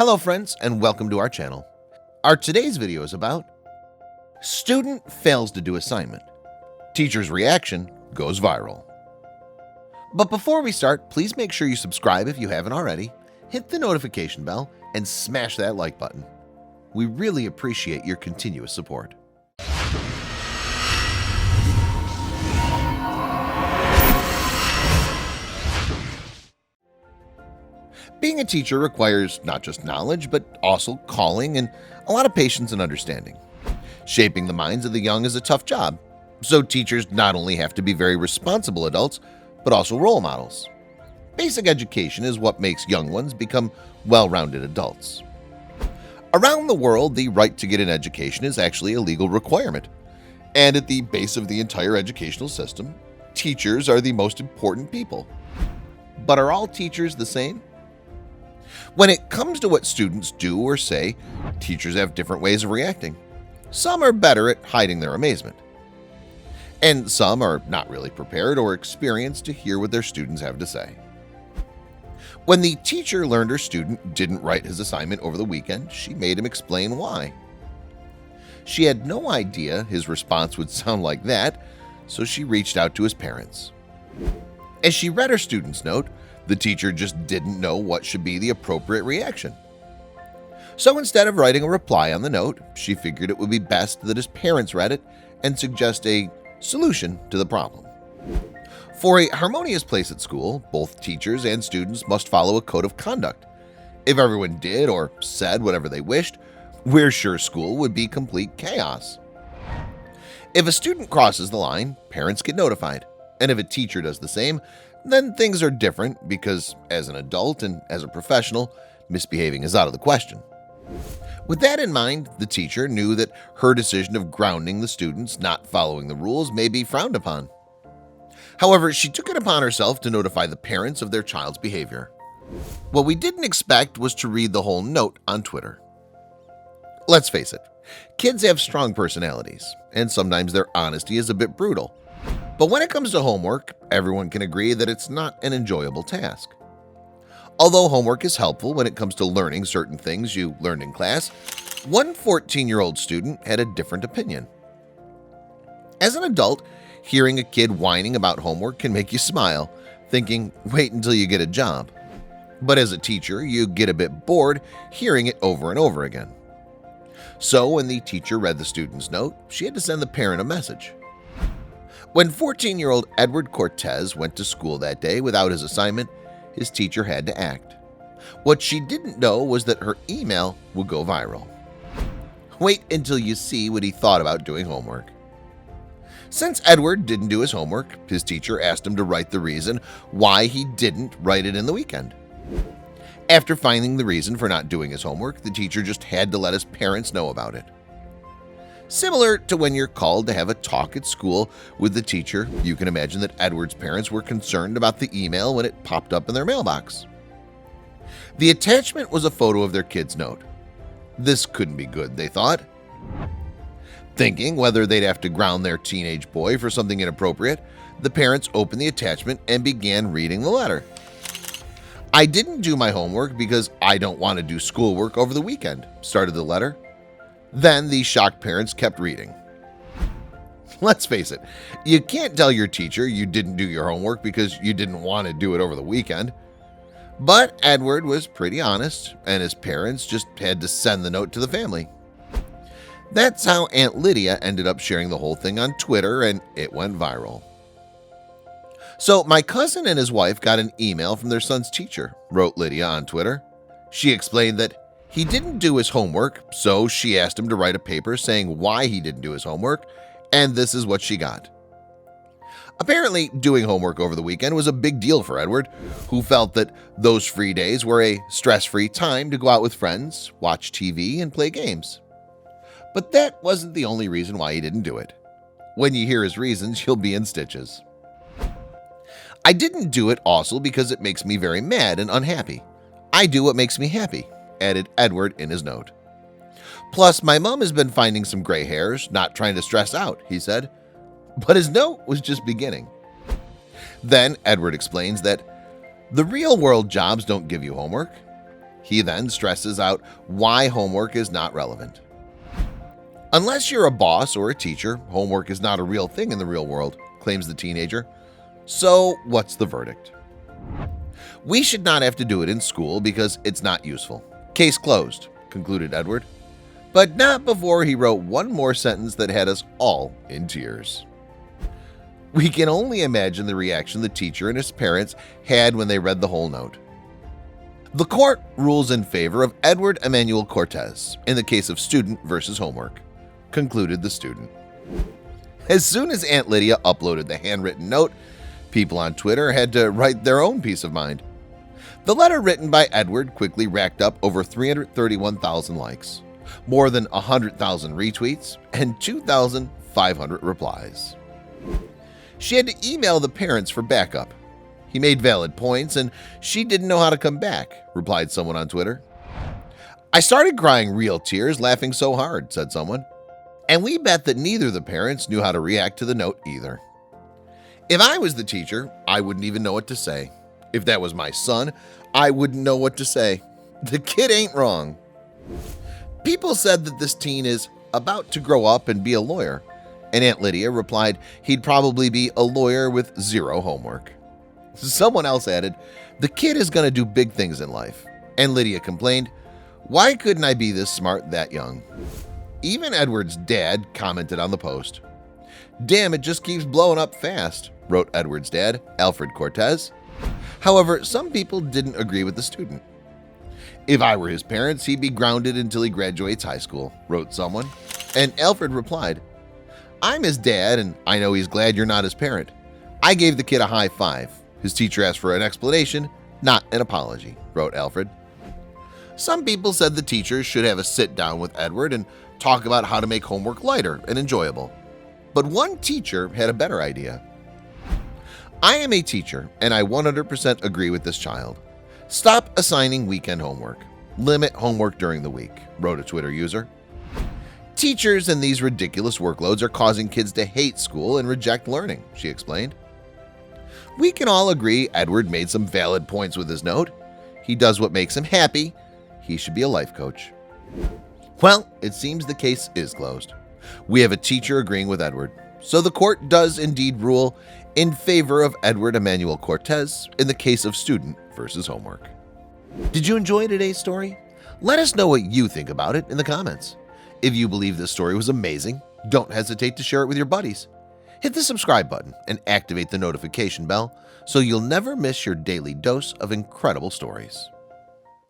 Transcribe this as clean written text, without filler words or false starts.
Hello friends and welcome to our channel. Our today's video is about student fails to do assignment. Teacher's reaction goes viral. But before we start, please make sure you subscribe if you haven't already, hit the notification bell, and smash that like button. We really appreciate your continuous support. Being a teacher requires not just knowledge, but also calling and a lot of patience and understanding. Shaping the minds of the young is a tough job, so teachers not only have to be very responsible adults, but also role models. Basic education is what makes young ones become well-rounded adults. Around the world, the right to get an education is actually a legal requirement, and at the base of the entire educational system, teachers are the most important people. But are all teachers the same? When it comes to what students do or say, teachers have different ways of reacting. Some are better at hiding their amazement, and some are not really prepared or experienced to hear what their students have to say. When the teacher learned her student didn't write his assignment over the weekend, she made him explain why. She had no idea his response would sound like that, so she reached out to his parents. As she read her student's note, the teacher just didn't know what should be the appropriate reaction. So instead of writing a reply on the note, she figured it would be best that his parents read it and suggest a solution to the problem. For a harmonious place at school, both teachers and students must follow a code of conduct. If everyone did or said whatever they wished, we're sure school would be complete chaos. If a student crosses the line, parents get notified, and if a teacher does the same, then things are different because as an adult and as a professional, misbehaving is out of the question. With that in mind, the teacher knew that her decision of grounding the students not following the rules may be frowned upon. However, she took it upon herself to notify the parents of their child's behavior. What we didn't expect was to read the whole note on Twitter. Let's face it, kids have strong personalities, and sometimes their honesty is a bit brutal. But when it comes to homework, everyone can agree that it's not an enjoyable task. Although homework is helpful when it comes to learning certain things you learned in class, one 14-year-old student had a different opinion. As an adult, hearing a kid whining about homework can make you smile, thinking, wait until you get a job. But as a teacher, you get a bit bored hearing it over and over again. So when the teacher read the student's note, she had to send the parent a message. When 14-year-old Edward Cortez went to school that day without his assignment, his teacher had to act. What she didn't know was that her email would go viral. Wait until you see what he thought about doing homework. Since Edward didn't do his homework, his teacher asked him to write the reason why he didn't write it in the weekend. After finding the reason for not doing his homework, the teacher just had to let his parents know about it. Similar to when you're called to have a talk at school with the teacher, you can imagine that Edward's parents were concerned about the email when it popped up in their mailbox. The attachment was a photo of their kid's note. This couldn't be good, they thought. Thinking whether they'd have to ground their teenage boy for something inappropriate, the parents opened the attachment and began reading the letter. I didn't do my homework because I don't want to do schoolwork over the weekend, started the letter. Then the shocked parents kept reading. Let's face it, you can't tell your teacher you didn't do your homework because you didn't want to do it over the weekend. But Edward was pretty honest, and his parents just had to send the note to the family. That's how Aunt Lydia ended up sharing the whole thing on Twitter, and it went viral. So my cousin and his wife got an email from their son's teacher, wrote Lydia on Twitter. She explained that he didn't do his homework, so she asked him to write a paper saying why he didn't do his homework, and this is what she got. Apparently, doing homework over the weekend was a big deal for Edward, who felt that those free days were a stress-free time to go out with friends, watch TV, and play games. But that wasn't the only reason why he didn't do it. When you hear his reasons, you'll be in stitches. I didn't do it also because it makes me very mad and unhappy. I do what makes me happy, added Edward in his note. Plus, my mom has been finding some gray hairs, not trying to stress out, he said. But his note was just beginning. Then Edward explains that the real world jobs don't give you homework. He then stresses out why homework is not relevant. Unless you're a boss or a teacher, homework is not a real thing in the real world, claims the teenager. So what's the verdict? We should not have to do it in school because it's not useful. Case closed, concluded Edward. But not before he wrote one more sentence that had us all in tears. We can only imagine the reaction the teacher and his parents had when they read the whole note. The court rules in favor of Edward Emanuel Cortez in the case of student versus homework, concluded the student. As soon as Aunt Lydia uploaded the handwritten note, people on Twitter had to write their own peace of mind. The letter written by Edward quickly racked up over 331,000 likes, more than 100,000 retweets, and 2,500 replies. She had to email the parents for backup. He made valid points and she didn't know how to come back, replied someone on Twitter. I started crying real tears laughing so hard, said someone. And we bet that neither of the parents knew how to react to the note either. If I was the teacher, I wouldn't even know what to say. If that was my son, I wouldn't know what to say. The kid ain't wrong. People said that this teen is about to grow up and be a lawyer, and Aunt Lydia replied he'd probably be a lawyer with zero homework. Someone else added, the kid is going to do big things in life, and Lydia complained, why couldn't I be this smart that young? Even Edward's dad commented on the post. Damn, it just keeps blowing up fast, wrote Edward's dad, Alfred Cortez. However, some people didn't agree with the student. If I were his parents, he'd be grounded until he graduates high school, wrote someone. And Alfred replied, I'm his dad and I know he's glad you're not his parent. I gave the kid a high five. His teacher asked for an explanation, not an apology, wrote Alfred. Some people said the teachers should have a sit down with Edward and talk about how to make homework lighter and enjoyable. But one teacher had a better idea. I am a teacher and I 100% agree with this child. Stop assigning weekend homework. Limit homework during the week, wrote a Twitter user. Teachers and these ridiculous workloads are causing kids to hate school and reject learning, she explained. We can all agree Edward made some valid points with his note. He does what makes him happy. He should be a life coach. Well, it seems the case is closed. We have a teacher agreeing with Edward, so the court does indeed rule in favor of Edward Emanuel Cortez in the case of student versus homework. Did you enjoy today's story? Let us know what you think about it in the comments. If you believe this story was amazing, don't hesitate to share it with your buddies. Hit the subscribe button and activate the notification bell so you'll never miss your daily dose of incredible stories.